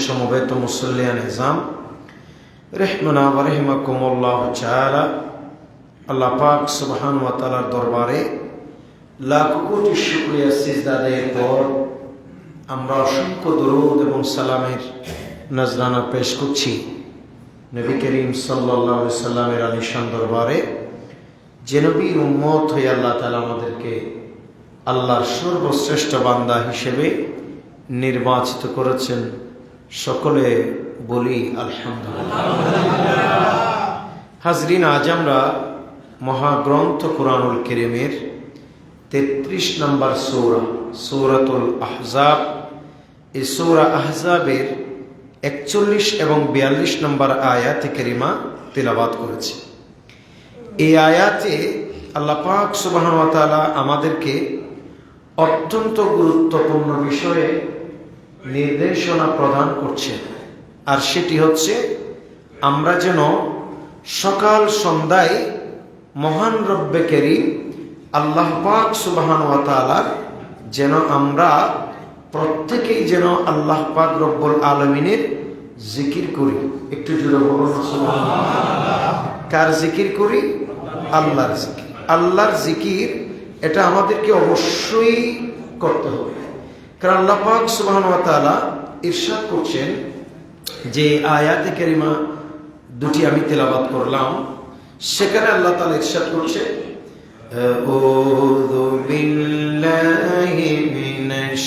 সমবেত মুসল্লিয়ান নিজাম রহমানা ওয়া রাহিমাকুমুল্লাহ তাআলা। আল্লাহ পাক সুবহানাহু ওয়া তাআলার দরবারে লাখ কোটি শুকরিয়া সিজদা দেওয়ার পর আমরা অসংখ্য দরুদ এবং সালামের নজরানা পেশ করছি নবী করিম সাল্লাল্লাহু আলাইহি সাল্লামের আলিশান দরবারে, যে নবীর উম্মত হয়ে আল্লাহ তাআলা আমাদেরকে আল্লাহর সর্বশ্রেষ্ঠ বান্দা হিসেবে নির্বাচিত করেছেন। সকলে বলি আলহামদুলিল্লাহ। হাজরিন, আজ আমরা মহাগ্রন্থ কুরআনুল কারীমের 33 নম্বর সূরাতুল আহজাব, এই সূরা আহজাবের 41 এবং 42 নম্বর আয়াতে কারিমা তেলাওয়াত করেছি। এই আয়াতে আল্লাহ পাক সুবহানাহু ওয়া তাআলা আমাদেরকে অত্যন্ত গুরুত্বপূর্ণ বিষয়ে নির্দেশনা প্রদান করছেন, আর সেটি হচ্ছে আমরা যেন সকাল সন্ধ্যায় মহান রব্বে কারীম আল্লাহ পাক সুবহানাহু ওয়া তাআলার যেন আমরা প্রত্যেকেই যেন আল্লাহ পাক রব্বুল আলামিনের জিকির করি। একটু জোরে বলুন সুবহানাল্লাহ। কার জিকির করি? আল্লাহর জিকির। আল্লাহর জিকির এটা আমাদেরকে অবশ্যই করতে হবে, কারণ আল্লাহ পাক সুবহানাহু ওয়া তাআলা ইরশাদ করছেন, যে আয়াতে কারিমা দুটি আমি তেলাওয়াত করলাম, সেখানে আল্লাহ তাআলা ইরশাদ করছে, আউযু বিল্লাহি মিনাশ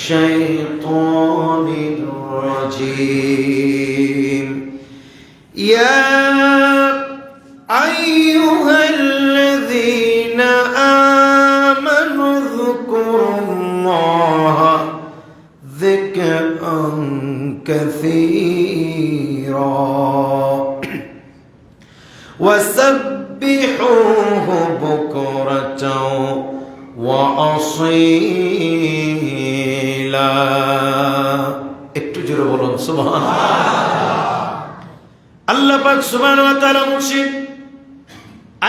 শাইতানির রাজীম, ইয়া আইয়ুহাল্লাযীনা আমানু যকুরুল্লাহা যিকরান কাসীরা ওয়াসাব্বিহুহু বুকরাতাও ওয়া আসীলা। একটু জোরে বলুন সুবহানাল্লাহ। আল্লাহ পাক সুবহানাহু ওয়া তাআলা বলেন,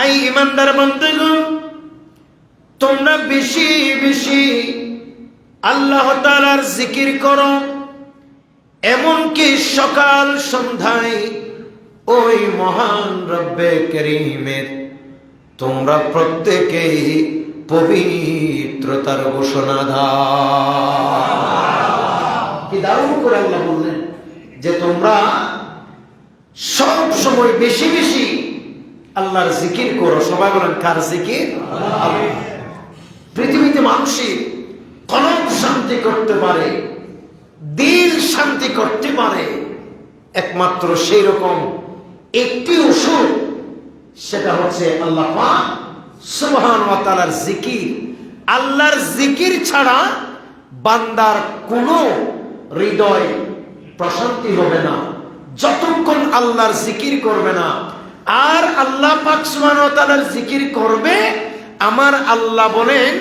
আই ঈমানদার বান্দাগণ, তোমরা বেশি বেশি আল্লাহ তাআলার জিকির করো, এমনকি সকাল সন্ধ্যায় ওই মহান রব্বে কারীমের তোমরা প্রত্যেকেই পবিত্রতার ঘোষণা দাও। কি দারুণ করে আল্লাহ বললেন যে তোমরা সব সময় বেশি বেশি আল্লাহর জিকির করো। সবাই বলেন, কার জিকির? আল্লাহ। পৃথিবীতে মানুষের কলব শান্তি করতে পারে, দিল শান্তি করতে পারে একমাত্র সেই রকম একটি ওষুধ, সেটা হচ্ছে আল্লাহ পাক সুবহানাহু ওয়া তাআলার জিকির। আল্লাহর জিকির ছাড়া বান্দার কোনো হৃদয় প্রশান্তি হবে না যতক্ষণ আল্লাহর জিকির করবে না। আর আল্লাহ পাক সুবহানাহু ওয়া তাআলার জিকির করবে, আমার আল্লাহ বলেন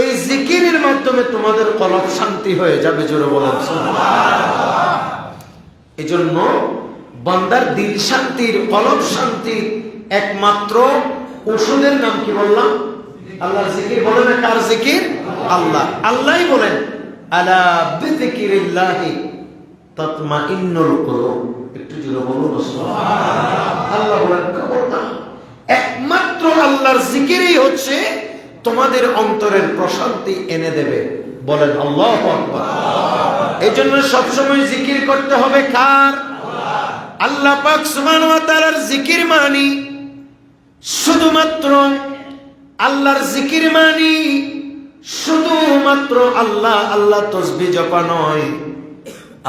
এই জিকিরের মাধ্যমে তোমাদের কলব শান্তি হয়ে যাবে। জোরে বলেন সুবহানাল্লাহ। এজন্য বান্দার দিল শান্তির, কলব শান্তির একমাত্র ওষুধের নাম কি বললাম? আল্লাহর জিকির। বলেন না, কার জিকির? আল্লাহ। আল্লাহই বলেন, আলা বিযিকিরিল্লাহি তাতমাইন্নুল কুলুব। একটু জোরে বলুন সুবহানাল্লাহ। আল্লাহ বলেন, খবরদার, একমাত্র আল্লাহর জিকিরই হচ্ছে তোমাদের অন্তরের প্রশান্তি এনে দেবে। বলেন আল্লাহু আকবার। এজন্য সবসময় জিকির করতে হবে কার? আল্লাহ পাক সুবহানাহু ওয়া তাআলার জিকির মানি শুধুমাত্র আল্লাহর জিকির মানি শুধুমাত্র আল্লাহ আল্লাহ তাসবিহ জপা নয়।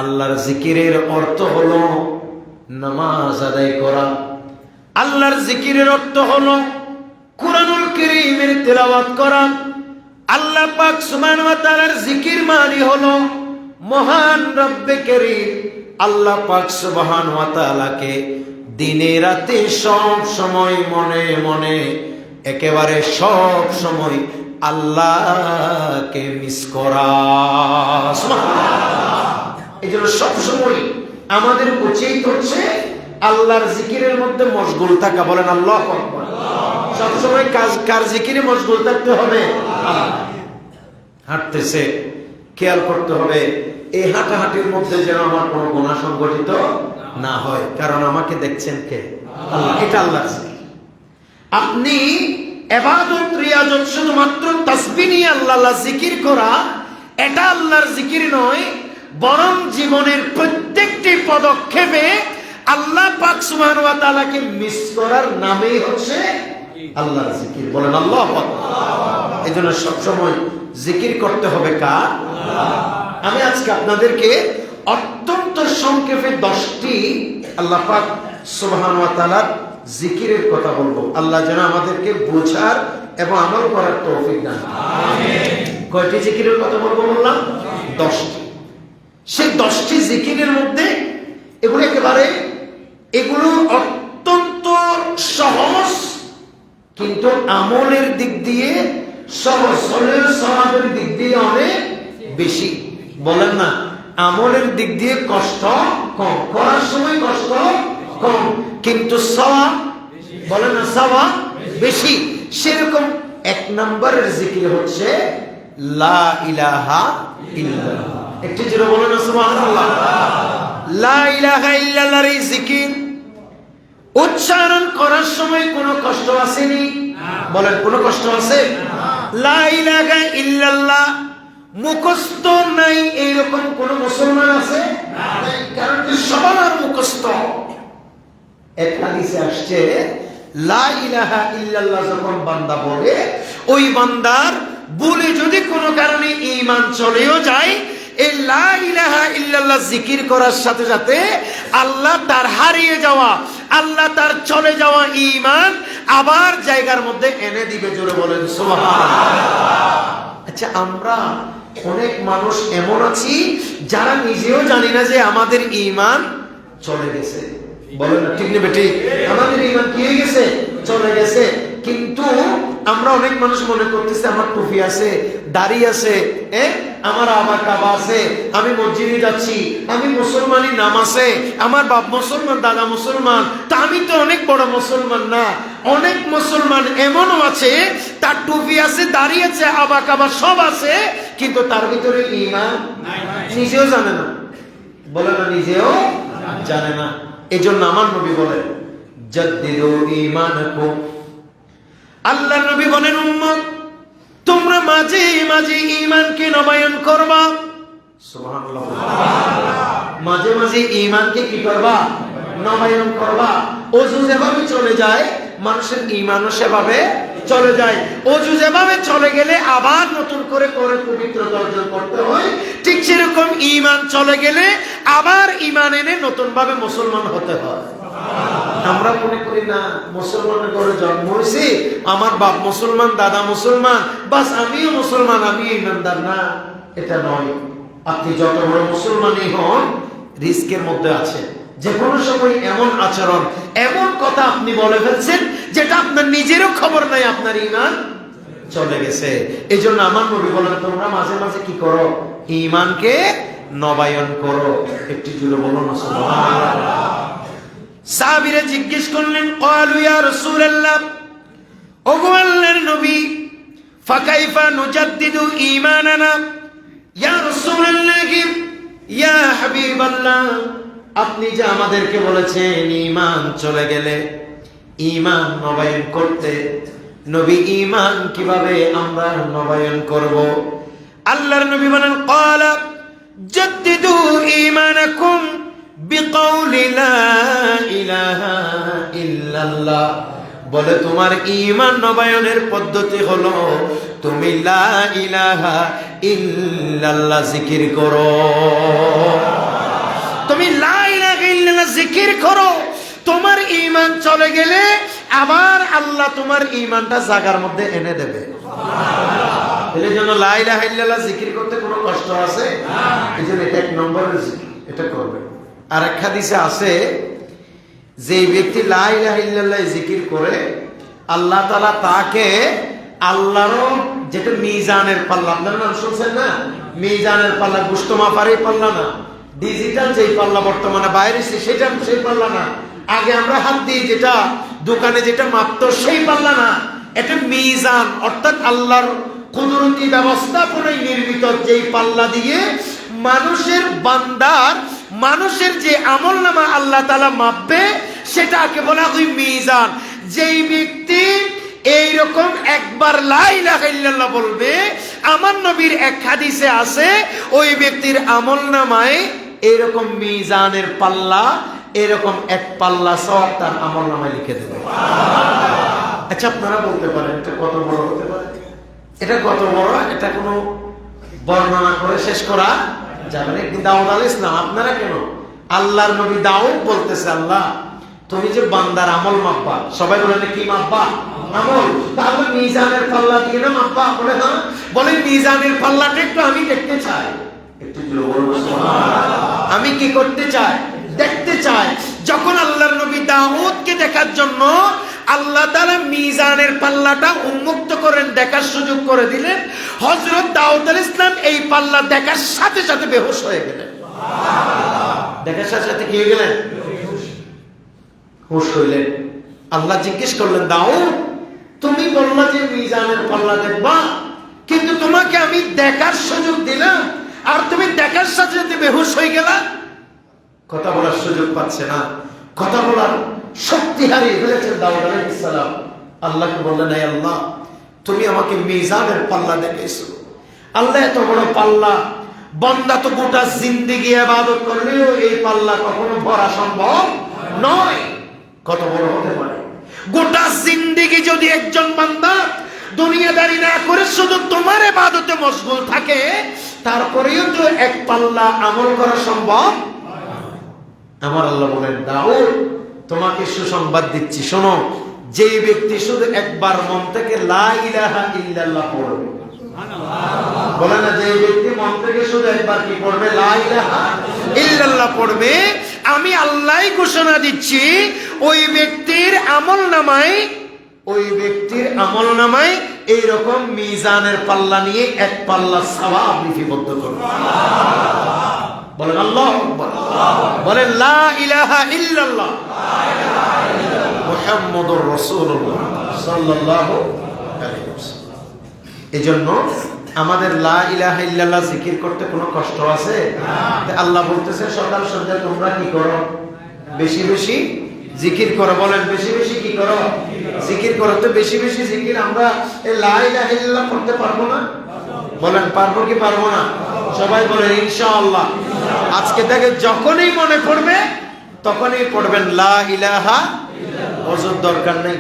আল্লাহর জিকিরের অর্থ হলো নামাজ আদায় করা। আল্লাহর জিকিরের অর্থ হলো কুরআনুল কারীমের তেলাওয়াত করা। আল্লাহ পাক সুবহানাহু ওয়া তাআলার জিকির মানে হলো মহান রব্বে কারীম আল্লাহ পাক সুবহানাহু ওয়া তাআলাকে দিনে রাতে সব সময় মনে মনে একেবারে সব সময় আল্লাহকে মিস করা। সুবহানাল্লাহ। এজন্য সব সময় আমাদের উচিত হচ্ছে আল্লাহর জিকিরের মধ্যে মশগুল থাকা। বলেন আল্লাহু আকবার। সব সময় কার জিকিরে মশগুল থাকতে হবে? হাঁটতেছে খেয়াল করতে হবে এই হাঁটাহাঁটির মধ্যে যেন আমার কোনো গুনাহ সংগঠিত না হয়, কারণ আমাকে দেখছেন কে? আল্লাহ। এটা আল্লাহর জিকির। আপনি ইবাদত রিয়াজত শুধুমাত্র তাসবিহ নিয়ে আল্লাহ জিকির করা, এটা আল্লাহর জিকির নয়, বরং জীবনের প্রত্যেকটি পদক্ষেপে আল্লাহ পাক সুবহানাহু ওয়া তাআলাকে মিস করার নামই হচ্ছে আল্লাহর জিকির। বলেন আল্লাহু আকবার। এজন্য সব সময় জিকির করতে হবে কার? আমি আজকে আপনাদেরকে অত্যন্ত সংক্ষেপে 10টি আল্লাহ পাক সুবহানাহু ওয়া তাআলার জিকিরের কথা বলবো। আল্লাহ যেন আমাদেরকে বোঝার এবং আমল করার তৌফিক দান করেন। আমিন। কয়টি জিকিরের কথা বলবো বললাম? 10টি। সেই 10টি জিকিরের মধ্যে এগুলো অত্যন্ত সহজ, কিন্তু আমলের দিক দিয়ে সহজ হলেও সওয়াবের দিক দিয়ে অনেক বেশি। বলেন না, আমলের দিক দিয়ে কষ্ট কম, করার সময় কষ্ট কম, কিন্তু সওয়াব, বলেন না, সওয়াব বেশি। সেরকম 1 নম্বরের জিকির হচ্ছে লা ইলাহা ইল্লাল্লাহ। একটু জোরে বলেন না সুবহানাল্লাহ। লা ইলাহা ইল্লাল্লাহর এই জিকির উচ্চারণ করার সময় কোনো কষ্ট আসেনি? বলেন, কোনো কষ্ট আছে? লা ইলাহা ইল্লাল্লাহ মুখস্থ নাই এইরকম কোন মুসলমান আছে? কারণ সবার মুখস্থ। এক হাদিসে আসছে, লা ইলাহা ইল্লাল্লাহ যখন বান্দা বলে, ওই বান্দার বলে যদি কোনো কারণে ঈমান চলেও যায়, এই লা ইলাহা ইল্লাল্লাহ জিকির করার সাথে সাথে আল্লাহ তার হারিয়ে যাওয়া, আল্লাহ তার চলে যাওয়া ঈমান আবার জায়গার মধ্যে এনে দিবে। জোরে বলেন সুবহানাল্লাহ। আচ্ছা, আমরা অনেক মানুষ এমন আছি যারা নিজেও জানি না যে আমাদের ঈমান চলে গেছে। বলেন না, ঠিক নেবে ঠিক? আমাদের ঈমান কি হয়ে গেছে? চলে গেছে। কিন্তু আমরা অনেক মানুষ মনে করতেছে আমার টুপি আছে, দাড়ি আছে, আমার আবার কাবা আছে, আমি মসজিদে যাচ্ছি, আমি মুসলমানি নাম আছে, আমার বাপ মুসলমান, দাদা মুসলমান, তা আমি তো অনেক বড় মুসলমান না। অনেক মুসলমান এমনও আছে তার টুপি আছে, দাড়ি আছে, আবা কাবা সব আছে, কিন্তু তার ভিতরে ঈমান নিজেও জানে না। বলে না, নিজেও জানে না। এই জন্য আমার নবী বলেন, জাদ্দিদু ঈমানাকুম। আল্লাহ নবী বলেন, উম্মত তোমরা মাঝে মাঝে ঈমানকে নবায়ন করবা। সুবহানাল্লাহ। মাঝে মাঝে ঈমানকে কি করবা? নবায়ন করবা। ওযু যেভাবে চলে যায়, মানুষের ঈমানও সেভাবে চলে যায়। ওযু যেভাবে চলে গেলে আবার নতুন করে পবিত্রতা অর্জন করতে হয়, ঠিক সেরকম ঈমান চলে গেলে আবার ঈমান এনে নতুন ভাবে মুসলমান হতে হয়। আমরা মনে করি না মুসলমানের ঘরে জন্ম হয়েছি, আমার বাপ মুসলমান, দাদা মুসলমান, বাস আমিও মুসলমান, আমি ইমানদার না। এটা নয়। আপনি যত বড় মুসলমানই হন, রিস্কের মধ্যে আছে। যে কোনো সময় এমন আচরণ, এমন কথা আপনি বলে ফেলছেন যেটা আপনার নিজেরও খবর নাই আপনার ঈমান চলে গেছে। এই জন্য আমার নবী বলেন, তোমরা মাঝে মাঝে কি করো? ঈমানকে নবায়ন করো। একটু জুড়ে বলো না সুবহানাল্লাহ। সাহাবীরা জিজ্ঞেস করলেন, ক্বালু ইয়া রাসূলুল্লাহ, ওগো আল্লাহর নবী, ফাকাইফা নুজাদ্দিদু ঈমানানা ইয়া রাসূলুল্লাহ, ইয়া হাবিবাল্লাহ, আপনি যে আমাদেরকে বলেছেন ঈমান চলে গেলে ঈমান নবায়ন করতে, নবী ঈমান কিভাবে আমরা নবায়ন করব? আল্লাহর নবী বলেন, ক্বালা জাদ্দিদু ঈমানাকুম বিকাউলি লা ইলাহা ইল্লাল্লাহ। বলে তোমার ঈমান নবায়নের পদ্ধতি হলো তুমি লা ইলাহা ইল্লাল্লাহ জিকির করো। তুমি লা ইলাহা ইল্লাল্লাহ জিকির করো। তোমার ঈমান চলে গেলে আবার আল্লাহ তোমার ঈমানটা জায়গার মধ্যে এনে দেবে। এর জন্য লা ইলাহা ইল্লাল্লাহ জিকির করতে কোনো কষ্ট আছে? এই জন্য এটা 1 নম্বরের জিকির, এটা করবে। আর এক হাদিসে আছে, যে ব্যক্তি লা ইলাহা ইল্লাল্লাহ জিকির করে, আল্লাহ তাআলা তাকে আল্লাহর যেটা মিজানের পাল্লা, আপনারা নাম শুনছেন না? মিজানের পাল্লা, গোশত মাপার এই পাল্লা না, ডিজিটাল যেই পাল্লা বর্তমানে বাইরে সেটা, সেই পাল্লা না, আগে আমরা হাত দিয়ে যেটা দোকানে যেটা মাপতো সেই পাল্লা না, এটা মিজান, অর্থাৎ আল্লাহর কুদরতি ব্যবস্থাপনায় নির্মিত যেই পাল্লা দিয়ে মানুষের বান্দার মানুষের যে আমলনামা আল্লাহ তাআলা মাপবে সেটাকে বলা হয় মিজান। যেই ব্যক্তি এইরকম একবার লা ইলাহা ইল্লাল্লাহ বলবে, আমার নবীর এক হাদিসে আছে ওই ব্যক্তির আমলনামায় এরকম মিজানের পাল্লা, এরকম এক পাল্লা সওয়াব তার আমলনামায় লিখে দেবে। আচ্ছা, আপনারা বলতে পারেন এটা কত বড় হতে পারে? এটা কত বড়, এটা কোনো বর্ণনা করে শেষ করা যাবে না। কিন্তু দাউদ আলাইহিস সালাম, আপনারা কেন, আল্লাহর নবী দাউদ বলতেছে, আল্লাহ তুমি যে বান্দার আমল মাপবা, সবাই বলেন কি মাপবা? আমল। তাহলে মিজানের পাল্লা দিয়ে না মাপবা? বলে না, বলে মিজানের পাল্লাটা একটু আমি দেখতে চাই। একটু আমি কি করতে চাই? দেখতে চাই। যখন আল্লাহর নবী দাউদকে দেখার জন্য আল্লাহ তাআলা মিজানের পাল্লাটা উন্মুক্ত করেন, দেখার সুযোগ করে দিলেন, হযরত দাউদ আলাইহিস সালাম এই পাল্লা দেখার সাথে সাথে বেহুশ হয়ে গেলেন। দেখার সাথে সাথে কি হয়ে গেলেন? হুশ হইলেন। আল্লাহ জিজ্ঞেস করলেন, দাউদ তুমি বললা যে মিজানের পাল্লা দেখবা, কিন্তু তোমাকে আমি দেখার সুযোগ দিলাম আর তুমি দেখার সাথে সাথে বেহুশ হয়ে গেলা। কথা বলার সুযোগ পাচ্ছে না, কথা বলার শক্তি হারিয়ে ফেলেছেন দাউদ আলাইহিস সালাম। আল্লাহকে বললেন, হে আল্লাহ তুমি আমাকে মিজানের পাল্লা দেখাইছো। আল্লাহ এত বড় পাল্লা, বান্দা তো গোটা জিন্দেগি ইবাদত করলেও এই পাল্লা কখনো ভরা সম্ভব নয়। কত বড় হতে পারে? গোটা জিন্দেগি যদি একজন বান্দা দুনিয়াদারি না করে শুধু তোমার ইবাদতে মশগুল থাকে, তারপরেও তো এক পাল্লা আমল করা সম্ভব। আমার আল্লাহ বলেন, দাউদ তোমাকে সুসংবাদ দিচ্ছি, শোনো, যে ব্যক্তি শুধু একবার মন থেকে লা ইলাহা ইল্লাল্লাহ পড়বে, বলে না, যে ব্যক্তি মন থেকে শুধু একবার কি পড়বে? লা ইলাহা ইল্লাল্লাহ পড়বে, আমি আল্লাহই ঘোষণা দিচ্ছি ওই ব্যক্তির আমলনামায় এইরকম মিজানের পাল্লা নিয়ে এক পাল্লা সওয়াব লিপিবদ্ধ করবে। বলেন আল্লাহু আকবার, বলেন লা ইলাহা ইল্লাল্লাহ মুহাম্মাদুর রাসূলুল্লাহ সাল্লাল্লাহু আলাইহি ওয়াসাল্লাম। এজন্য আমাদের লা ইলাহা ইল্লাল্লাহ জিকির করতে কোনো কষ্ট আছে? আল্লাহ বলতেছে সকাল সন্ধ্যা তোমরা কি করো? বেশি বেশি জিকির করো। বলেন বেশি বেশি কি করো? জিকির করো। তো বেশি বেশি জিকির আমরা এই লা ইলাহা ইল্লাল্লাহ করতে পারবো না? বলেন পারবো কি পারবো না? সবাই বলেন ইনশাআল্লাহ। আজকে থেকে যখনই মনে পড়বে তখনই পড়বেন লা ইলাহা। ওযুর দরকার নেই,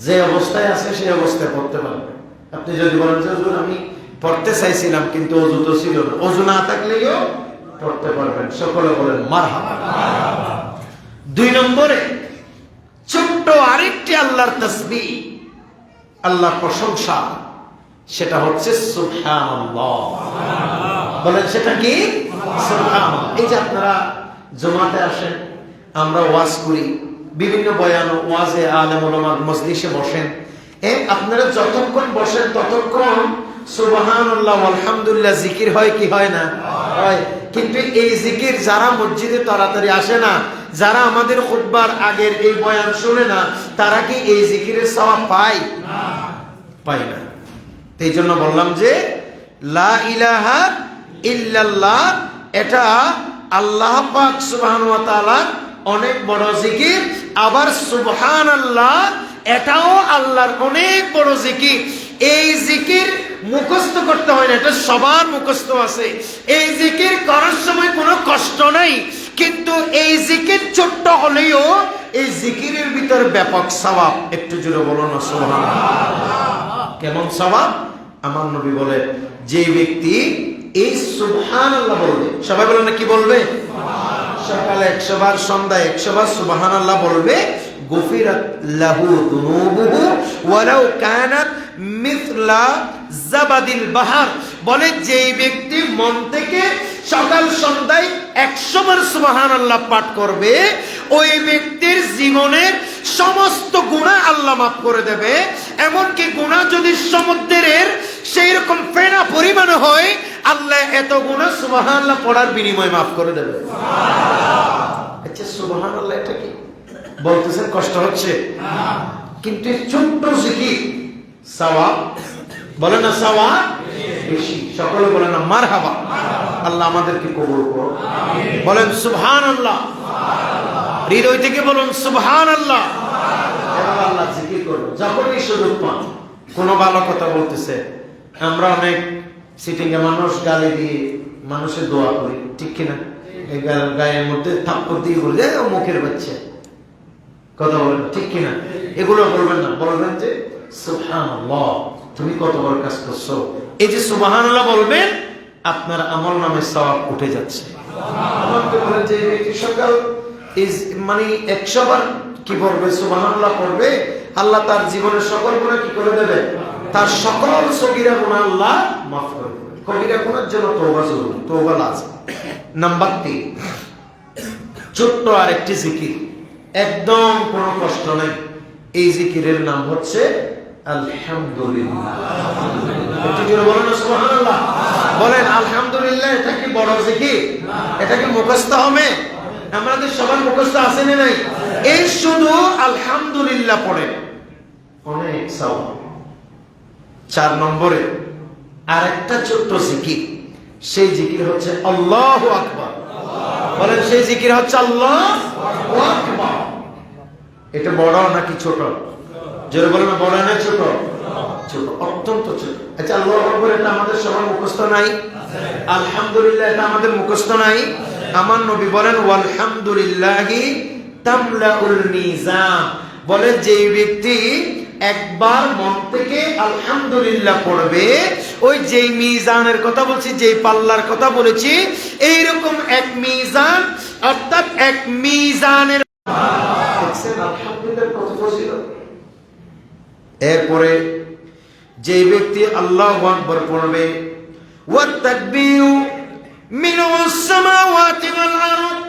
যে অবস্থায় আছে সেই অবস্থায় পড়তে পারবেন। আপনি যদি বলেন যে হুজুর আমি পড়তে চাইছিলাম কিন্তু ওযু তো ছিল না, ওযু না থাকলেও পড়তে পারবেন। সকলে বলেন মারহাবা। 2 নম্বরে ছোট্ট আরেকটি আল্লাহর তাসবিহ, আল্লাহর প্রশংসা, সেটা হচ্ছে সুবহানাল্লাহ। বলেন সেটা কি? সুবহানাল্লাহ। এই যে আপনারা জমাতে আসেন, আমরা ওয়াজ করি, বিভিন্ন বয়ান ওয়াজে আলেম ওলামা মজলিসে বসেন, আপনারা যতক্ষণ বসেন ততক্ষণ সুবহানাল্লাহ আলহামদুলিল্লাহ জিকির হয় কি হয় না? হয়। কিন্তু এই জিকির যারা মসজিদে তাড়াতাড়ি আসে না, যারা আমাদের খুতবার আগের এই বয়ান শুনে না, তারা কি এই জিকিরের সওয়াব পায়? পায় না। এই জন্য বললাম যে লা ইলাহা ইল্লাল্লাহ এটা আল্লাহ পাক সুবহানাহু ওয়া তাআলা অনেক বড় জিকির। আবার সুবহানাল্লাহ এটাও আল্লাহর অনেক বড় জিকির। এই জিকির মুখস্থ করতে হয় না, এটা সবার মুখস্থ আছে। এই জিকির করার সময় কোনো কষ্ট নাই, কিন্তু এই জিকির ছোট্ট হলেও এই জিকিরের ভিতর ব্যাপক সওয়াব। একটু জোরে বলো না সুবহানাল্লাহ। কেমন সওয়াব? আমার নবী বলে, যে ব্যক্তি এই সুবহানাল্লাহ বলবে, সবাই বলেন না কি বলবে? সকালে 100 বার, সন্ধ্যায় 100 বার সুবহানাল্লাহ বলবে, গুফিরাত লাহু যুনুবুহু ওয়ালাউ কানাত মিথলা জাবাদিল বাহার। বলে যে ব্যক্তি মন থেকে সকাল সন্ধ্যায় 100 বার সুবহানাল্লাহ পাঠ করবে, ওই ব্যক্তির জীবনের সমস্ত গুনাহ আল্লাহ মাফ করে দেবে। এমনকি গুনাহ যদি সমুদ্রের সেই রকম ফেনা পরিমাণ হয়, আল্লাহ এত গুনাহ সুবহানাল্লাহ পড়ার বিনিময়ে মাফ করে দেবে। আচ্ছা সুবহানাল্লাহ এটা কি বলতেছেন? কষ্ট হচ্ছে? কিন্তু ছোট্ট জিকির সওয়াব, বলে না সওয়াব বেশি। সকলে বলে না মারহাবা। আল্লাহ আমাদেরকে কবুল করুন। বলেন সুবহানাল্লাহ। হৃদয় থেকে বলুন সুবহানাল্লাহ। এভাবে আল্লাহ জিকির করব যখনই সুযোগ পান। কোনো ভালো কথা বলতেছে, আমরা অনেক সিটিং এ মানুষ গালি দিয়ে মানুষের দোয়া করি, ঠিক কিনা? এই গায়ের মধ্যে থাপ্পড় দিয়ে বলে ও মুখের বাচ্চা, কথা বলেন, ঠিক কিনা? এগুলো বলবেন না, বলবেন যে সুবহানাল্লাহ, তুমি কত বড় কাজ করছো। এই যে সুবহানাল্লাহ বলবেন, আপনার আমল নামে সওয়াব উঠে যাচ্ছে। আমাকে বলেন যে ব্যক্তি সকাল মানে 100 বার কি করবে, সুবহানাল্লাহ করবে, আল্লাহ তার জীবনের সকল গুনাহ কি করে দেবে? তার সকল সগীরা গুনাহ আল্লাহ মাফ করে দেবে। কবিরা গুনার জন্য তওবা জরুরি, তওবা লাজিম। নাম্বার 3, ছোট্ট আরেকটি জিকির, একদম কোনো কষ্ট নাই। এই জিকিরের নাম হচ্ছে আলহামদুলিল্লাহ। একটু জোরে বলেন না সুবহানাল্লাহ। বলেন আলহামদুলিল্লাহ। এটা কি বড় জিকির? এটা কি মুখস্থ হবে? আমাদের সবার মুখস্থ আছে না নাই? এই শুধু আলহামদুলিল্লাহ পড়ে অনেক সওয়াব। 4 নম্বরে আরেকটা ছোট্ট জিকির, সেই জিকির হচ্ছে আল্লাহু আকবার। বলেন সেই জিকির হচ্ছে আল্লাহু আকবার। এটা বড় নাকি ছোট? জোরে বলেন, বড় না ছোট? ছোট, অত্যন্ত ছোট। আচ্ছা, আল্লাহু আকবার এটা আমাদের সবার মুখস্থ নাই? আলহামদুলিল্লাহ এটা আমাদের মুখস্থ নাই? আমার নবী বলেন ওয়ালহামদুলিল্লাহি তামলাউল মিজান। বলে যে ব্যক্তি একবার মন থেকে আলহামদুলিল্লাহ পড়বে, ওই যেই মিজানের কথা বলছি, যেই পাল্লার কথা বলেছি, এইরকম এক মিজান, অর্থাৎ এক মিজানের আলহামদুলিল্লাহ কত ফজিলত। এরপরে যে ব্যক্তি আল্লাহু আকবার পড়বে, ওয়াত তাকবীরু মিনাস সামাওয়াতি ওয়াল আরদ।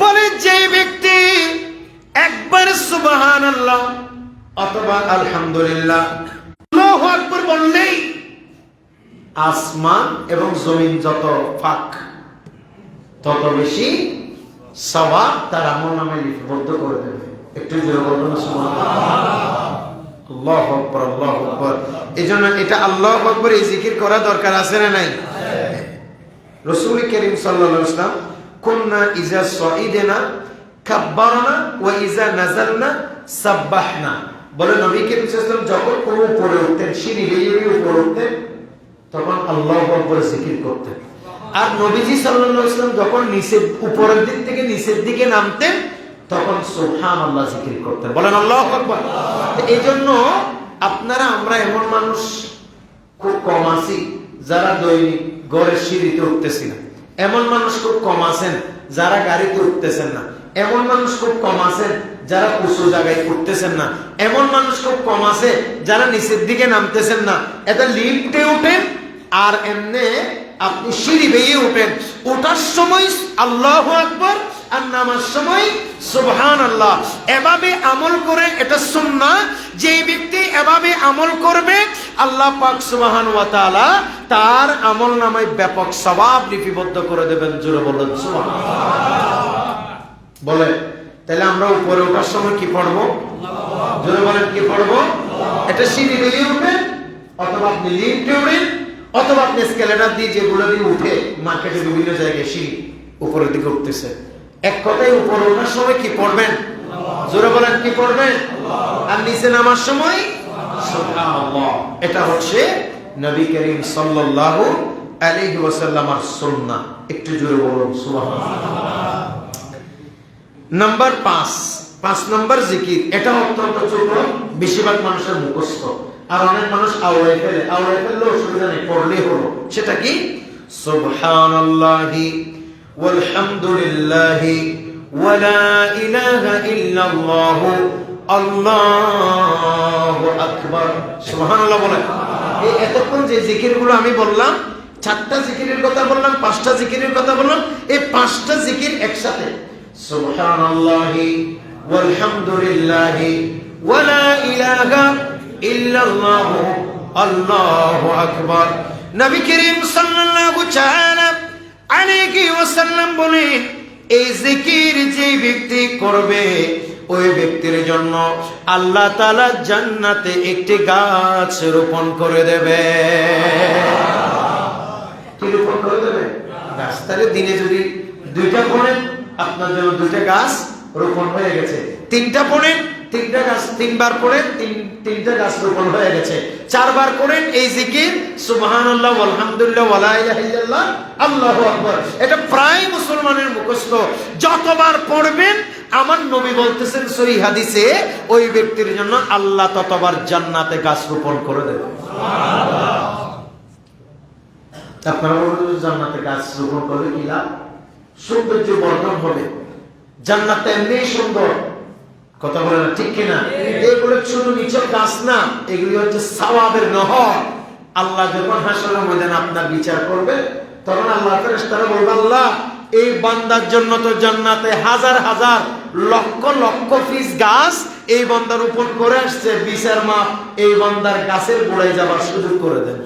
বলে যে ব্যক্তি একবার সুবহানাল্লাহ অথবা আলহামদুলিল্লাহ আল্লাহু আকবার বললেই আসমান এবং জমিন যত ফাঁক, তত বেশি সওয়াব তার আমলনামায় লিপিবদ্ধ করে দেবে। একটু জোরে বলুন সুবহানাল্লাহ। আল্লাহু আকবার, আল্লাহু আকবার। এজন্য এটা আল্লাহু আকবার এই জিকির করা দরকার আছে না নাই? রাসূল করিম সাল্লাল্লাহু আলাইহি ওয়াসাল্লাম কুননা ইজা সাইদানা কাব্বারনা ওয়া ইজা নাযালনা সাব্বাহনা। বলে নবী করিম সাল্লাল্লাহু আলাইহি ওয়াসাল্লাম যখন কোনো উপরে উঠতেন, সিঁড়ি বেয়ে উপরে উঠতেন, তখন আল্লাহু আকবার জিকির করতেন। আর নবীজি সাল্লাল্লাহু আলাইহি ওয়াসাল্লাম যখন নিচের উপরের দিক থেকে নিচের দিকে নামতেন, তখন সুবহানাল্লাহ জিকির করতেন। বলেন আল্লাহু আকবার। এইজন্য আপনারা আমরা এমন মানুষ খুব কম আছি যারা দৈনিক ঘরের সিঁড়িতে উঠতেছি না। এমন মানুষ খুব কম আছেন যারা গাড়িতে উঠতেছেন না। এমন মানুষ খুব কম আছেন যারা উঁচু জায়গায় উঠতেছেন না। এমন মানুষ খুব কম আছে যারা নিচের দিকে নামতেছেন না। এটা লিফটে উঠেন আর এমনি আপনি সিঁড়ি বেয়ে উঠেন। ওঠার সময় আল্লাহু আকবার আর নামার সময় সুবহানাল্লাহ। এভাবে আমল করে, এটা সুন্নাহ। যে ব্যক্তি এভাবে আমল করবে, আল্লাহ পাক সুবহানাহু ওয়া তাআলা তার আমল নামায় ব্যাপক সওয়াব লিপিবদ্ধ করে দেবেন। জোরে বলেন সুবহানাল্লাহ। বলে তাহলে আমরা উপরে ওঠার সময় কি পড়বো? জোরে বলেন কি পড়বো? এটা সিঁড়ি বেয়ে উঠবেন, অথবা আপনি লিফটে উঠেন, অথবা আপনি স্কেলেটার দিয়ে, যেগুলো দিয়ে উঠে মার্কেটে বিভিন্ন জায়গায় সিঁড়ি উপরের দিকে উঠতেছে। এক কথায় উপরে ওঠার সময় কি পড়বেন? জোরে বলেন কি পড়বেন? আর নিচে নামার সময় সুবহানাল্লাহ। এটা হচ্ছে নবী করিম সাল্লাল্লাহু আলাইহি ওয়াসাল্লামের সুন্নাহ। একটু জোরে বলুন সুবহানাল্লাহ। নাম্বার 5 নম্বর জিকির, এটা অত্যন্ত ছোট, বেশিরভাগ মানুষের মুখস্থ। আর অনেক মানুষ আওড়াই ফেললে অসুবিধা নেই, পড়লেই হলো। সেটা কি? সুবহানাল্লাহি ওয়ালহামদুলিল্লাহি ওয়া লা ইলাহা ইল্লাল্লাহু আল্লাহু আকবার। সুবহানাল্লাহ বলেন। এই এতক্ষণ যে জিকিরগুলো আমি বললাম, 4টা জিকিরের কথা বললাম, 5টা জিকিরের কথা বললাম, এই 5টা জিকির একসাথে সুবহানাল্লাহি ওয়ালহামদুলিল্লাহি ওয়া লা ইলাহা ইল্লাল্লাহু আল্লাহু আকবার। নবী করিম সাল্লাল্লাহু আলাইহি ওয়াসাল্লাম বলেন, এই জিকির যে ব্যক্তি করবে, ওই ব্যক্তির জন্য আল্লাহ তাআলা জান্নাতে একটি গাছ রোপণ করে দেবে। কি রোপণ করে দেবে? তাহলে দিনে যদি 2টা পড়েন আপনার জন্য 2টা গাছ রোপণ হয়ে গেছে। 3টা পড়েন 3টা গাছ, 3বার পড়েন 3টা গাছ রোপণ হয়ে গেছে। 4বার করেন এই জিকির সুবহানাল্লাহ আলহামদুলিল্লাহ ওয়ালা ইলাহা ইল্লাল্লাহ আল্লাহু আকবার। এটা প্রায় মুসলমানের মুখস্থ। যতবার পড়বেন আমার নবী বলতেছেন সহিহ হাদিসে, ওই ব্যক্তির জন্য আল্লাহ ততবার জান্নাতে গাছ রোপণ করে দেবে। সুবহানাল্লাহ। আপনারা জান্নাতে গাছ রোপণ করলে কি লাভ? সৌন্দর্য বর্ধন হবে। জান্নাত এমনিই সুন্দর, কথা বলে না ঠিক কিনা? এগুলো শুধু নিছক গাছ না, এগুলি হচ্ছে সওয়াবের নহর। আল্লাহ যখন হাসরের ময়দানে আপনার বিচার করবে, তখন আল্লাহ ফেরেশতারা বলবে, আল্লাহ এই বান্দার জন্য তো জান্নাতে হাজার হাজার লক্ষ লক্ষ পিস গাছ এই বান্দা রোপণ করে আসছে, বিচার মাপ এই বান্দার গাছের গোড়ায় যাবার সুযোগ করে দেন।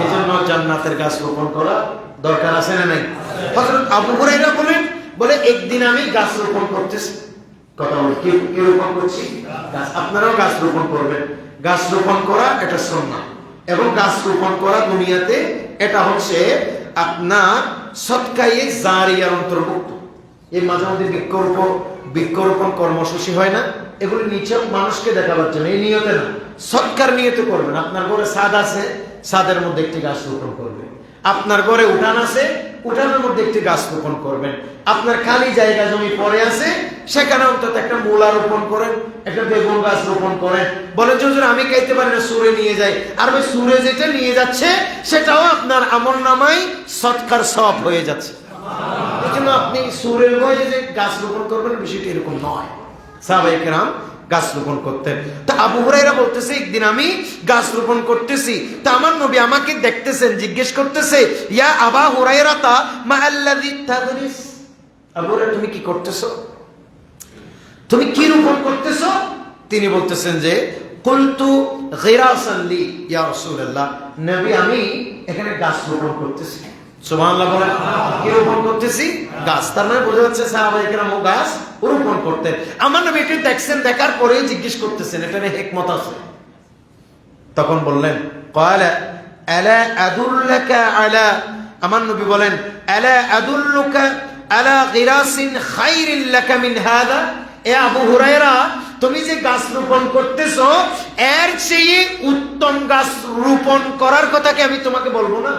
এই জন্য জান্নাতের গাছ রোপণ করা দরকার আছে না নাই? হযরত আবু হুরায়রা বলে একদিন আমি গাছ রোপণ করতেছি। কথা বল, কি রোপণ করছি? গাছ। আপনারাও গাছ রোপণ করবেন। গাছ রোপণ করা এটা সুন্নাহ, এবং গাছ রোপণ করা দুনিয়াতে এটা হচ্ছে আপনার সদকায়ে জারিয়ার অন্তর্ভুক্ত। এই মাঝে মধ্যে বৃক্ষরোপণ কর্মসূচি হয় না, এগুলো নিচে মানুষকে দেখাবার জন্য, এই নিয়তে না, সৎকার নিয়তে করবেন। আপনার ঘরে ছাদ আছে, ছাদের মধ্যে একটি গাছ রোপণ করবেন। আপনার ঘরে উঠান আছে, উঠানের মধ্যে একটি গাছ রোপণ করবেন। আপনার খালি জায়গা জমি পড়ে আছে, সেখানে অন্তত একটা মূলা রোপণ করেন, একটা বেগুন গাছ রোপণ করেন। বলে যে আমি খাইতে পারি না, সুরে নিয়ে যাই। আর ওই সুরে যেটা নিয়ে যাচ্ছে সেটাও আপনার আমলনামায় সৎকার সওয়াব হয়ে যাচ্ছে। এই জন্য আপনি সুরের বয়ে যে গাছ রোপণ করবেন, বিষয়টি এরকম নয়। সাহাবায়ে কেরাম গাছ রোপণ করতেন। তা আবু হুরায়রা বলতেছে একদিন আমি গাছ রোপণ করতেছি, তা আমার নবী আমাকে দেখতেছেন, জিজ্ঞেস করতেছে, ইয়া আবা হুরায়রাতা মা আল্লাযী তাদরিস, আবু হুরায়রা তুমি কি করতেছো, তুমি কি রোপণ করতেছো? তিনি বলতেছেন যে কুলতু গিরাসান লি ইয়া রাসূলুল্লাহ, নবী আমি এখানে গাছ রোপণ করতেছি। সুবহানাল্লাহ বলেন। কি রোপণ করতেছি? গাছ। তার মানে বোঝা যাচ্ছে সাহাবায়ে কেরাম গাছ রোপণ করতেন। আমার নবী এটি দেখছেন, দেখার পরেই জিজ্ঞেস করতেছেন, এটার হিকমত আছে। তখন বললেন ক্বালা আলা আদুল্লাকা আলা, আমার নবী বলেন আলা আদুল্লুকা আলা গিরাসিন খায়রিন লাকা মিন হাযা, এ আবু হুরায়রা তুমি যে গাছ রোপণ করতেছো, এর চেয়ে উত্তম গাছ রোপণ করার কথা কি আমি তোমাকে বলবো না?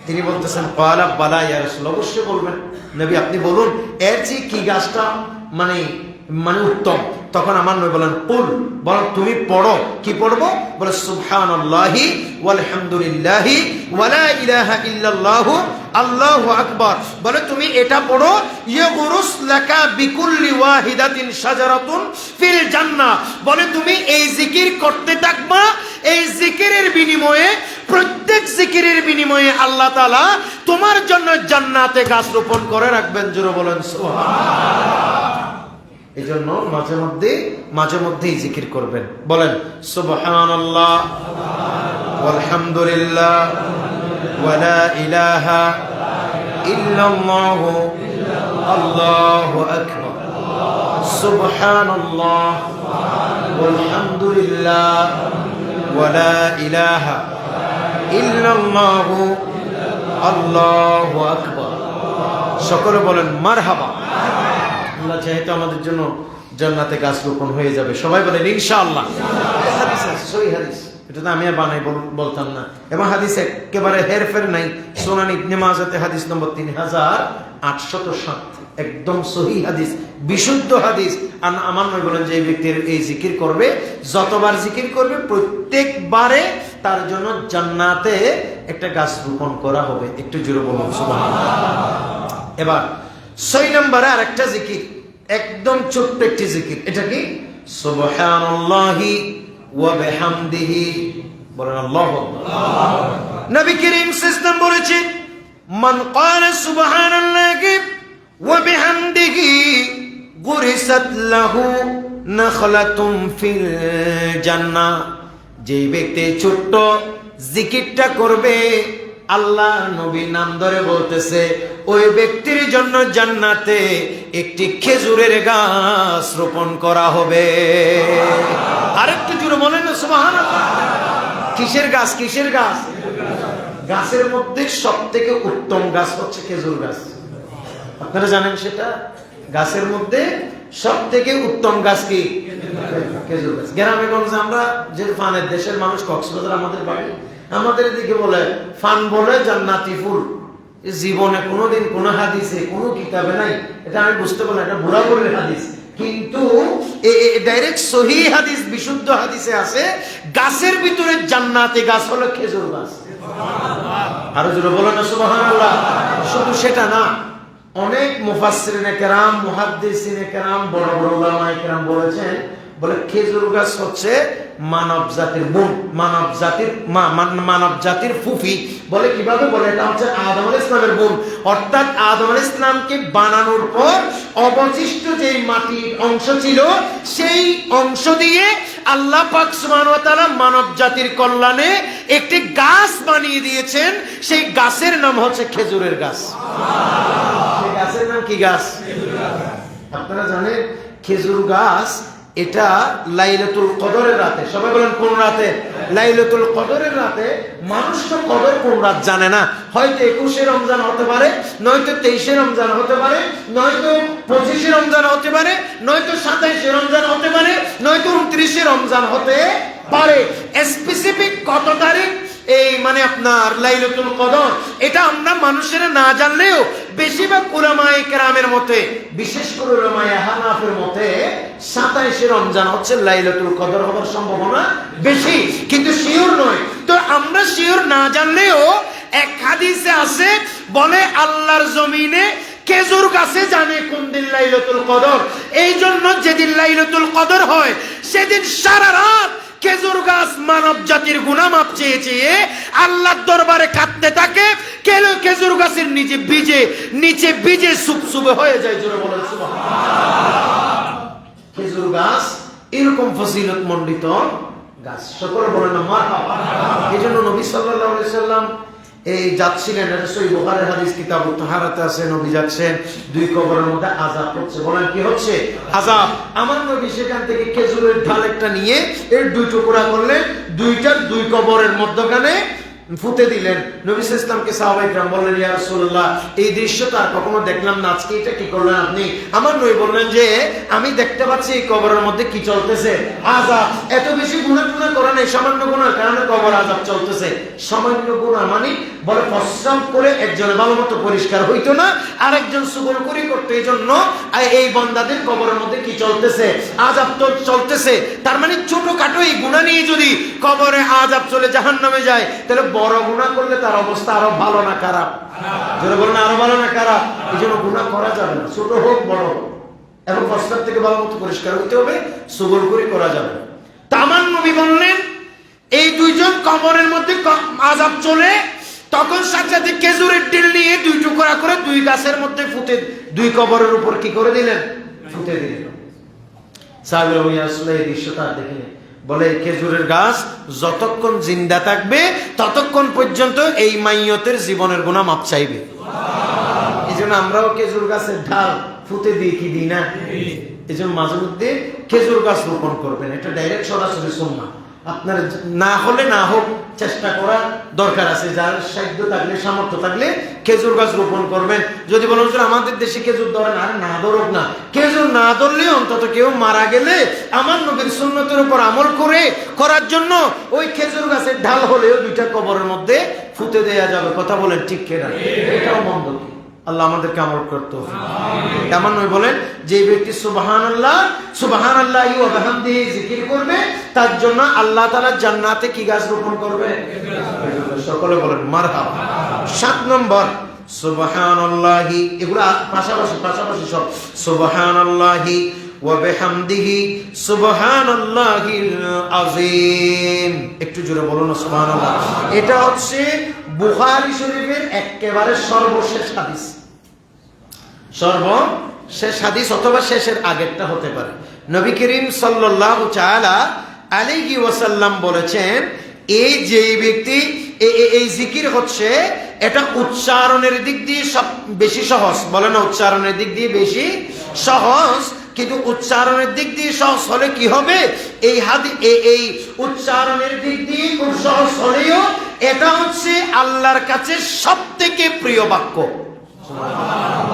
তিনি বলতেছেন ক্বালা বালা ইয়া রাসূল, অবশ্যই বলবেন নবী, আপনি বলুন এর চেয়ে কি গাছটা মানে উত্তম। তখন আমার নবী বলেন কুল, বল তুমি পড়ো। কি পড়বো? বলে সুবহানাল্লাহি ওয়ালহামদুলিল্লাহি ওয়ালা ইলাহা ইল্লাল্লাহু আল্লাহু আকবার। বলে তুমি এটা পড়ো, ইয়াগুরুস লাকা বিকুল্লি ওয়াহিদাতিন শাজারাতুন ফিল জান্নাহ। বলে তুমি এই জিকির করতে থাকবা, এই জিকিরের বিনিময়ে, প্রত্যেক জিকিরের বিনিময়ে আল্লাহ তাআলা তোমার জন্য জান্নাতে গাছ রোপণ করে রাখবেন। জোরে বলেন সুবহানাল্লাহ। এই জন্য মাঝে মধ্যেই জিকির করবেন। বলেন সুবহানাল্লাহ ওয়ালহামদুলিল্লাহ ওয়ালা ইলাহা ইল্লাল্লাহু আল্লাহু আকবার। সুবহানাল্লাহ ওয়ালহামদুলিল্লাহ ওয়ালা ইলাহা ইল্লাল্লাহু আল্লাহু আকবার। সকলে বলেন মারহাবা। আল্লাহ চাইতো আমাদের জন্য জান্নাতে গাছ রোপণ হয়ে যাবে। সবাই বলেন ইনশাআল্লাহ। হাদিস আছে, সহিহ হাদিস, এটা তো আমি আর বানাই বলতাম না, এবং হাদিস একেবারে হেরফের নাই। সুনান ইবনে মাজাতে হাদিস নম্বর 3807, একদম সহিহ হাদিস, বিশুদ্ধ হাদিস। আর আমার নবী বলেন যে এই ব্যক্তির এই জিকির করবে, যতবার জিকির করবে প্রত্যেকবারে তার জন্য জান্নাতে একটা গাছ রোপণ করা হবে। একটু জোরে বলুন সুবহানাল্লাহ। এবার 6 নম্বরে আরেকটা জিকির, একদম ছোট্ট একটি জিকির। এটা কি? সুবহানাল্লাহি ওয়া বিহামদিহি। বলেন আল্লাহু আকবার। নবী করিম সাল্লাল্লাহু বলেছেন মান ক্বালা সুবহানাল্লাহি ওয়া বিহামদিহি গুরিসাত লাহু নাখলাতুন ফিল জান্নাহ। যে ব্যক্তি ছোট্ট জিকিরটা করবে, আল্লাহ নবী নাম ধরে বলতেছে, ওই ব্যক্তির জন্য জান্নাতে একটি খেজুরের গাছ রোপণ করা হবে। আরেকটু জোরে বলেন না সুবহানাল্লাহ। কিসের গাছ? কিসের গাছ? গাছের মধ্যে সব থেকে উত্তম গাছ হচ্ছে খেজুর গাছ। আপনারা জানেন সেটা? গাছের মধ্যে সব থেকে উত্তম গাছ কি? খেজুর গাছ। গ্রামে গঞ্জে আমরা যে ফানের দেশের মানুষ, কক্সবাজার আমাদের বাড়ি, আমাদের এদিকে বলে ফান বলে জান্নাতি ফুল। জীবনে কোনোদিন কোন হাদিসে কোন কিতাবে নাই, এটা আমি বুঝতে পারলাম, এটা বুড়া বলে হাদিস, কিন্তু ডাইরেক্ট সহিহ হাদিস, বিশুদ্ধ হাদিসে আছে গাছের ভিতরে জান্নাতি গাছ হলো খেজুর গাছ। আরো জোরে বলেন না সুবহানাল্লাহ। শুধু সেটা না, অনেক মুফাসসিরিনে কেরাম, মুহাদ্দিসিনে কেরাম, বড় বড় উলামায়ে কেরাম বলেছেন, বলে খেজুর গাছ হচ্ছে মানব জাতির বোন, মানব জাতির ফুফি। বলে কিভাবে? বলে এটা হচ্ছে আদম আলাইহিস সালামের বোন। অর্থাৎ আদম আলাইহিস সালামকে বানানোর পর অবশিষ্ট যে মাটির অংশ ছিল, সেই অংশ দিয়ে আল্লাহ পাক সুবহানাহু ওয়া তাআলা মানব জাতির কল্যাণে একটি গাছ বানিয়ে দিয়েছেন। সেই গাছের নাম হচ্ছে খেজুরের গাছ। সেই গাছের নাম কি গাছ? আপনারা জানেন খেজুর গাছ এটা লাইলাতুল কদরের রাতে, সবাই বলেন কোন রাতে? লাইলাতুল কদরের রাতে। মানুষ তো কদর কোন রাত জানে না। হয়তো 21শে রমজান হতে পারে, নয়তো 23শে রমজান হতে পারে, নয়তো 25শে রমজান হতে পারে, নয়তো 27শে রমজান হতে পারে, নয়তো 29শে রমজান হতে পারে। স্পেসিফিক কত তারিখ এই মানে আপনার লাইলাতুল কদর, এটা আমরা মানুষেরা না জানলেও বেশিরভাগ উলামায়ে কেরামের মতে, বিশেষ করে উলামায়ে হানাফের মতে 27শে রমজান হচ্ছে লাইলাতুল কদর হওয়ার সম্ভাবনা বেশি, কিন্তু শিওর নয়। তো আমরা শিওর না জানলেও এক হাদিসে আছে, বলে আল্লাহর জমিনে খেজুর গাছে জানে কোন দিন লাইলাতুল কদর। এই জন্য যেদিন লাইলাতুল কদর হয় সেদিন সারা রাত খেজুর গাছ মানব জাতির গুনাহ মাপ চেয়ে চেয়ে আল্লাহর দরবারে কাঁদতে থাকে। খেজুর গাছের নিচে বীজে সুপসুপে হয়ে যায়। জোরে বলেন সুবহানাল্লাহ। খেজুর গাছ এরকম ফজিলত মণ্ডিত গাছ, সকলে বলেন না মারহাবা। এই জন্য নবী সাল্লাল্লাহু আলাইহি সাল্লাম এই যাচ্ছিলেন, এটা সহিহ বুখারীর হাদিস, কিতাবুত তাহারাতে আছে, নবী যাচ্ছেন, দুই কবরের মধ্যে আযাব হচ্ছে। বলেন কি হচ্ছে? আযাব। আমার নবী সেখান থেকে খেজুরের ঢাল একটা নিয়ে এর দুই টুকরা করলেন, দুইটার দুই কবরের মধ্যখানে ফুতে দিলেন। নবী সাল্লাল্লাহু আলাইহি ওয়াসাল্লামকে সাহাবায়ে কেরাম বললেন, ইয়া রাসূলুল্লাহ, এই দৃশ্য তো আর কখনো দেখলাম না, আজকে এটা কি করলেন আপনি? আমার নবী বললেন যে আমি দেখতে পাচ্ছি এই কবরের মধ্যে কি চলতেছে? আযাব। এত বেশি গুনাহ টুনাহ করে নাই, সামান্য গুনার কারণে কবর আযাব চলতেছে। সামান্য গুনাহ মানে বলে প্রস্রাব করে একজনের ভালো মতো পরিষ্কার হইতো না, আরেকজন সুগল করি করতে, এই জন্য এই বান্দাদের কবরের মধ্যে কি চলতেছে? আযাব তো চলতেছে। তার মানে ছোটখাটো এই গুনাহ নিয়ে যদি কবরে আযাব চলে জাহান্নামে যায়, তাহলে বড় গুনাহ করলে তার অবস্থা আরো ভালো না খারাপ? যারা বলেন আরো ভালো না খারাপ? এই জন্য গুনাহ করা যাবে না, ছোট হোক বড় হোক, এবং প্রস্তাব থেকে ভালো মতো পরিষ্কার হইতে হবে, সুগল করে করা যাবে না। আমার নবী বললেন এই দুইজন কবরের মধ্যে আযাব চলে, তখন সাথে খেজুরের ডিল নিয়ে দুই টুকরা করে দুই গাছের মধ্যে ফুটে দুই কবরের উপর কি করে দিলেন? ফুটে দিলেন। সাহাবীরা আসলে এই দৃশ্যটা দেখেন, বলে খেজুরের গাছ যতক্ষণ জিন্দা থাকবে ততক্ষণ পর্যন্ত এই মাইয়তের জীবনের গুনাহ মাপ চাইবে। এই জন্য আমরাও খেজুর গাছের ঢাল ফুতে দিই কি দিই না? এই জন্য মাঝে মধ্যে খেজুর গাছ রোপণ করবেন, এটা ডাইরেক্ট সরাসরি সুন্নাহ। আপনার না হলে না হোক চেষ্টা করা দরকার আছে, যার সাধ্য থাকলে সামর্থ্য থাকলে খেজুর গাছ রোপণ করবেন। যদি বলেন আমাদের দেশে খেজুর ধরেন, আর না ধরুক না, খেজুর না ধরলে অন্তত কেউ মারা গেলে আমার নবীর সুন্নতের উপর আমল করার জন্য ওই খেজুর গাছের ঢাল হলেও দুইটা কবরের মধ্যে ফুতে দেয়া যাবে। কথা বলেন ঠিক কিনা? এটাও মন্দ কি? আল্লাহ আমাদেরকে আমল করতে হবে। এমন নয় বলেন যে ব্যক্তি সুবহানাল্লাহি ওয়া বিহামদিহি জিকির করবে, তার জন্য আল্লাহ তাআলা জান্নাতে কি গাছ রোপণ করবে? সকলে বলেন মারহাবা। 7 নম্বর সুবহানাল্লাহি, এগুলা পাশাপাশি সব। সুবহানাল্লাহি ওয়া বিহামদিহি সুবহানাল্লাহিল আযীম। একটু জোরে বলুন না সুবহানাল্লাহ। এটা হচ্ছে বুখারী শরীফের একেবারে সর্বশেষ হাদিস অথবা শেষের আগেরটা হতে পারে। নবী করিম সাল্লাল্লাহু তাআলা আলাইহি ওয়াসাল্লাম বলেছেন, এই যে ব্যক্তি এই জিকির হচ্ছে, এটা উচ্চারণের দিক দিয়ে সব বেশি সহজ। বলে না উচ্চারণের দিক দিয়ে বেশি সহজ, কিন্তু উচ্চারণের দিক দিয়ে সহজ হলে কি হবে, এই উচ্চারণের দিক দিয়ে খুব সহজ হলেও এটা হচ্ছে আল্লাহর কাছে সবথেকে প্রিয় বাক্য।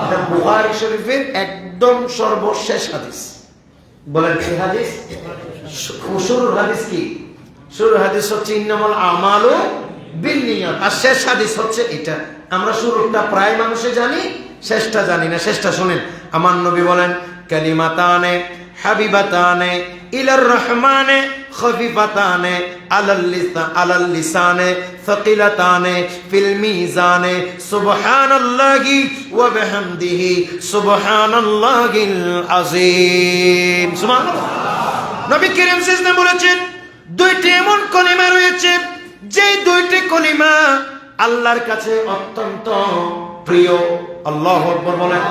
এটা বুখারী শরীফের একদম সর্বশেষ হাদিস। বলেন কি হাদিস? শুরুর হাদিস কি? শুরুর হাদিস হচ্ছে ইন্নামাল আমালু বিন্নিয়াত, আর শেষ হাদিস হচ্ছে এটা। আমরা শুরুটা প্রায় মানুষে জানি, শেষটা জানি না। শেষটা শুনেন, আমার নবী বলেন কালিমাতানে হাবিবাতানে ইলার রহমানে খফিফাতানে আলাল লিসানে সাকিলাতানে ফিল মিজানে সুবহানাল্লাহি ওয়া বিহামদিহি সুবহানাল্লাহিল আযীম। সুবহানাল্লাহ। নবী করিম সাল্লাল্লাহু আলাইহি ওয়াসাল্লাম বলেছেন, দুইটি এমন কলিমা রয়েছে যেই দুইটি কলিমা আল্লাহর কাছে অত্যন্ত প্রিয়। আল্লাহু আকবার বলেন।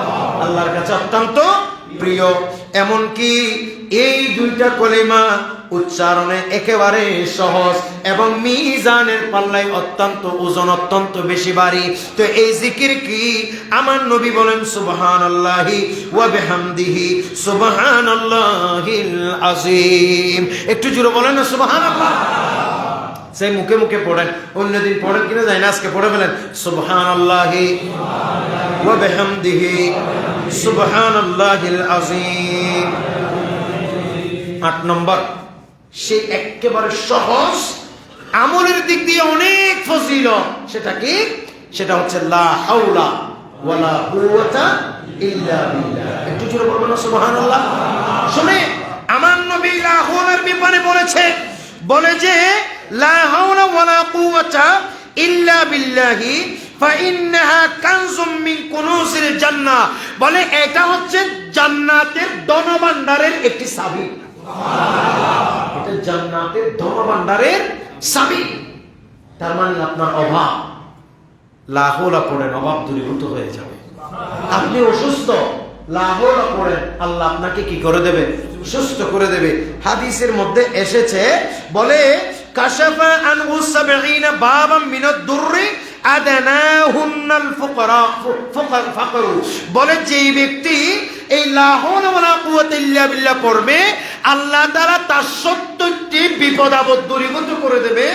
আল্লাহর কাছে অত্যন্ত প্রিয়। এমনকি এই দুইটা কলিমা উচ্চারণে একেবারে সহজ এবং মিজানের পাল্লায় অত্যন্ত ওজন অত্যন্ত বেশি ভারী। তো এই জিকির কি? আমার নবী বলেন সুবহানাল্লাহি ওয়া বিহামদিহি সুবহানাল্লাহিল আযীম। একটু জোরে বলেন না সুবহানাল্লাহ। সেই মুখে মুখে পড়েন, অন্যদিন পড়েন কিনা জানি না, আজকে পড়ে ফেলেন সুবহানাল্লাহি ওয়া বিহামদিহি সুবহানাল্লাহিল আযীম। 8 নম্বর, সে একেবারে সহজ, আমলের দিক দিয়ে অনেক ফজিলত। সেটা কি? সেটা হচ্ছে লা হাওলা ওয়ালা কুওয়াতা ইল্লা বিল্লাহ। একটু জোরে বলবেন না সুবহানাল্লাহ। শুনে আমার নবী লা হাওলার ব্যাপারে বলেছে, বলে যে লা হাওলা ওয়ালা কুওয়াতা ইল্লা বিল্লাহি ফাইন্নাহা কানজুম মিন কুনুজিল জান্নাহ। বলে এটা হচ্ছে জান্নাতের ধনভাণ্ডারের একটি চাবি। এটা জান্নাতের ধনভাণ্ডারের চাবি। তার মানে আপনার অভাব, লা হাওলা পড়েন, অভাব দূরীভূত হয়ে যাবে। আপনি অসুস্থ, লা হাওলা পড়েন, আল্লাহ আপনাকে কি করে দেবে? সুস্থ করে দেবে। হাদিসের মধ্যে এসেছে, বলে কাশাফা আনহু ৭০ বাবাম মিনাদ দুররি আদানাহুন্নাল ফুকারা ফাকর। বলে যেই ব্যক্তি এই লা হাওলা ওয়ালা কুওয়াতা ইল্লা বিল্লাহ পড়বে, আল্লাহ তাআলা তার ৭০টি বিপদ আপদ দূরীভূত করে দেবে।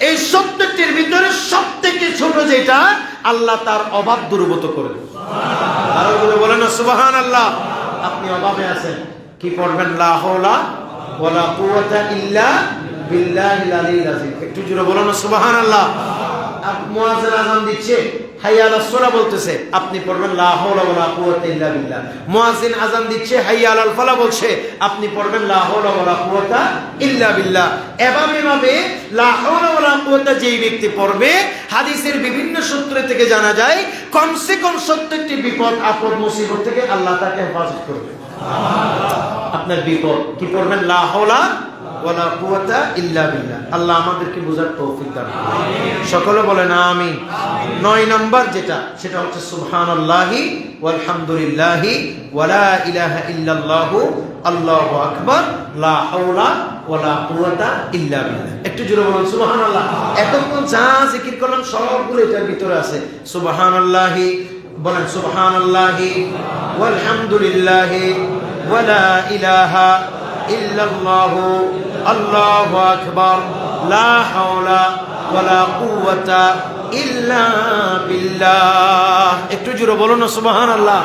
এই ৭০টির ভিতরে সবথেকে ছোট যেটা, আল্লাহ তার অভাব দূরীভূত করে দেবে। আরো বলেন না সুবহানাল্লাহ। আপনি অভাবে আছেন, কি পড়বেন? লা হাওলা ওয়ালা কুওয়াতা ইল্লা বিল্লাহিল আলিয়্যিল আযীম। একটু জোরে বলেন না সুবহানাল্লাহ। মুয়াজ্জিন আযান দিচ্ছে, হাইয়া আলাস সালাহ বলতেছে, আপনি পড়বেন লা হাওলা ওয়ালা কুওয়াতা ইল্লা বিল্লাহ। মুয়াজ্জিন আযান দিচ্ছে, হাইয়া আলাল ফালাহ বলছে, আপনি পড়বেন লা হাওলা ওয়ালা কুওয়াতা ইল্লা বিল্লাহ। এভাবে লা হাওলা ওয়ালা কুওয়াতা যেই ব্যক্তি পড়বে, হাদিসের বিভিন্ন সূত্র থেকে জানা যায় কমসে কম ৭০টি বিপদ আপদ মুসিবত থেকে আল্লাহ তাকে হেফাজত করবে। আপনার বিপদ কি পড়বেন? লা হাওলা ওয়ালা কুওয়াতা ইল্লা বিল্লাহ। আল্লাহ আমাদেরকে বোঝার তৌফিক দান করুন। সকলে বলেন আমিন। 9 নম্বর যেটা, সেটা হচ্ছে সুবহানাল্লাহি ওয়ালহামদুলিল্লাহি ওয়ালা ইলাহা ইল্লাল্লাহু আল্লাহু আকবার লা হাওলা ওয়ালা কুওয়াতা ইল্লা বিল্লাহ। একটু জোরে বলুন সুবহানাল্লাহ। এতক্ষণ যা জিকির করলাম সবগুলো এটার ভিতরে আছে। সুবহানাল্লাহি বলেন, সুবহানাল্লাহি ওয়ালহামদুলিল্লাহি ওয়ালা ইলাহা ইল্লাল্লাহু আল্লাহু আকবার লা হাওলা ওয়ালা কুওয়াতা ইল্লা বিল্লাহ। একটু জোরে বলুন না সুবহানাল্লাহ।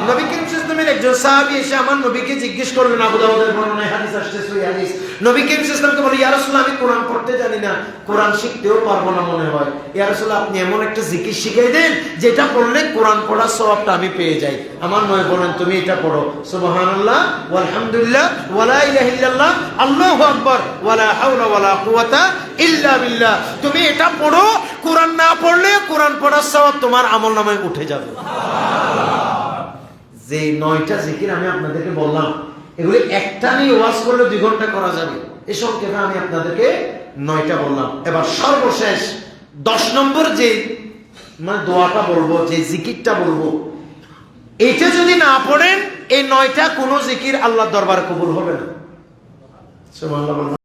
নবী করিম সাল্লাল্লাহু আলাইহি ওয়াসাল্লামের একজন সাহাবী এসে আমার নবীকে জিজ্ঞেস করলেন, আবু দাউদের বর্ণনায় হাদিস আসছে, সহিহ হাদিস। নবী করিম সাল্লাল্লাহু আলাইহি ওয়াসাল্লামকে বলে, ইয়া রাসূলুল্লাহ, আমি কোরআন পড়তে জানি না, কোরআন শিখতেও পারবো না মনে হয়। ইয়া রাসূলুল্লাহ, আপনি এমন একটা জিকির শিখিয়ে দেন যেটা পড়লে কোরআন পড়ার সওয়াবটা আমি পেয়ে যাই। আমার নয় বলেন, তুমি এটা পড়ো, সুবহানাল্লাহ ওয়ালহামদুলিল্লাহ ওয়ালা ইলাহা ইল্লাল্লাহ আল্লাহু আকবার ওয়ালা হাওলা ওয়ালা কুওয়াতা ইল্লা বিল্লাহ। তুমি এটা পড়ো, কোরআন না পড়লে কোরআন পড়ার সওয়াব তোমার আমলনামায় উঠে যাবে। যে 9টা জিকির আমি আপনাদেরকে বললাম, এগুলি একটা নিয়ে ওয়াজ করলে 2 ঘন্টা করা যাবে। এই সংক্ষেপে আমি আপনাদেরকে 9টা বললাম। এবার সর্বশেষ 10 নম্বর যে দোয়াটা বলবো, যে জিকিরটা বলবো, এটা যদি না পড়েন এই 9টা কোনো জিকির আল্লাহর দরবারে কবুল হবে না। সুবহানাল্লাহ।